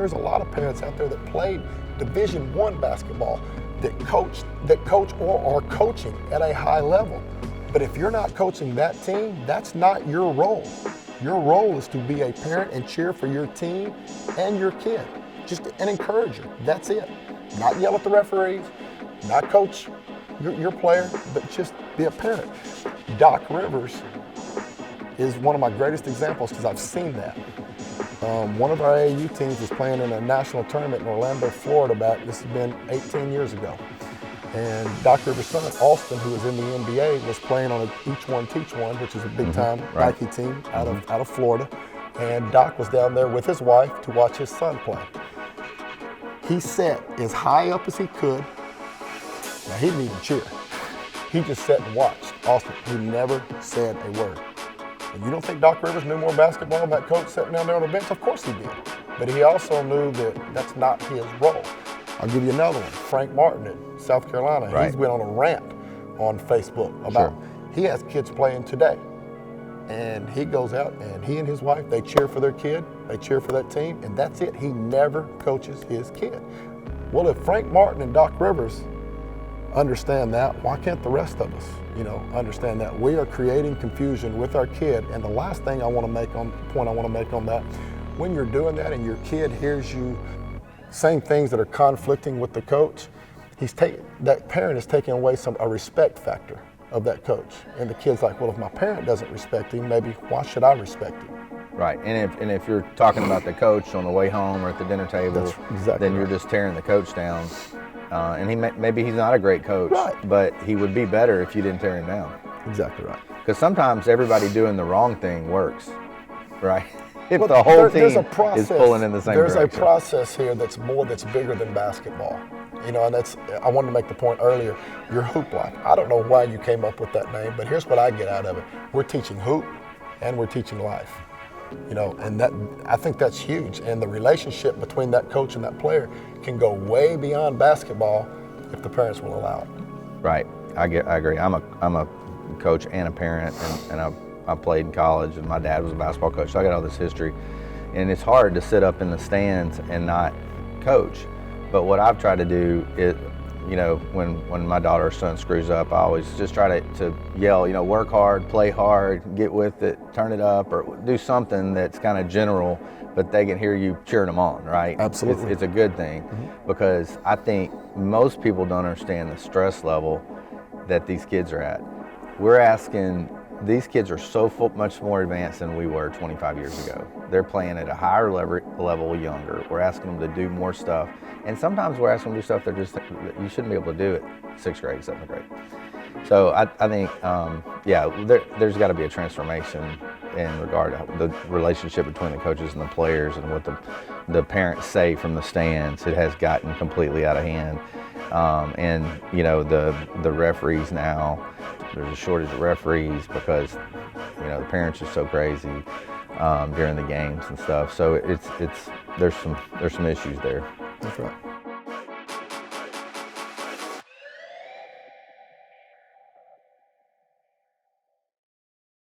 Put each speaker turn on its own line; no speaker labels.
there's a lot of parents out there that played Division I basketball that coach or are coaching at a high level. But if you're not coaching that team, that's not your role. Your role is to be a parent and cheer for your team and your kid. Just an encourager, that's it. Not yell at the referees, not coach your player, but just be a parent. Doc Rivers is one of my greatest examples because I've seen that. One of our AAU teams was playing in a national tournament in Orlando, Florida this has been 18 years ago. And Doc Rivers' son, Austin, who was in the NBA, was playing on a Each One Teach One, which is a big-time Nike team out of Florida. And Doc was down there with his wife to watch his son play. He sat as high up as he could. Now, he didn't even cheer. He just sat and watched Austin. He never said a word. And you don't think Doc Rivers knew more basketball than that coach sitting down there on the bench? Of course he did. But he also knew that that's not his role. I'll give you another one. Frank Martin at South Carolina.
Right.
He's went on a rant on Facebook about he has kids playing today. And he goes out and he and his wife, they cheer for their kid, they cheer for that team, and that's it. He never coaches his kid. Well, if Frank Martin and Doc Rivers understand that, why can't the rest of us, understand that? We are creating confusion with our kid, and the last thing I want to make on that, when you're doing that and your kid hears you saying things that are conflicting with the coach, that parent is taking away a respect factor of that coach. And the kid's like, well, if my parent doesn't respect him, maybe why should I respect him?
Right, and if you're talking about the coach on the way home or at the dinner table, then you're just tearing the coach down. And maybe he's not a great coach, but he would be better if you didn't tear him down.
Exactly right.
Because sometimes everybody doing the wrong thing works, right? If the whole team is pulling in the same direction.
There's a process here that's bigger than basketball. And I wanted to make the point earlier, your hoop life. I don't know why you came up with that name, but here's what I get out of it. We're teaching hoop and we're teaching life. And that, I think that's huge. And the relationship between that coach and that player can go way beyond basketball if the parents will allow it.
Right, I agree. I'm a coach and a parent, and I played in college, and my dad was a basketball coach, so I got all this history. And it's hard to sit up in the stands and not coach. But what I've tried to do is, when my daughter or son screws up, I always just try to yell, work hard, play hard, get with it, turn it up, or do something that's kind of general, but they can hear you cheering them on, right?
Absolutely.
It's a good thing, because I think most people don't understand the stress level that these kids are at. These kids are so much more advanced than we were 25 years ago. They're playing at a higher level younger. We're asking them to do more stuff. And sometimes we're asking them to do stuff that you shouldn't be able to do at 6th grade, 7th grade. So I think, there's got to be a transformation in regard to the relationship between the coaches and the players, and what the parents say from the stands. It has gotten completely out of hand. And the referees now, there's a shortage of referees because the parents are so crazy during the games and stuff. So there's some issues there.
That's right.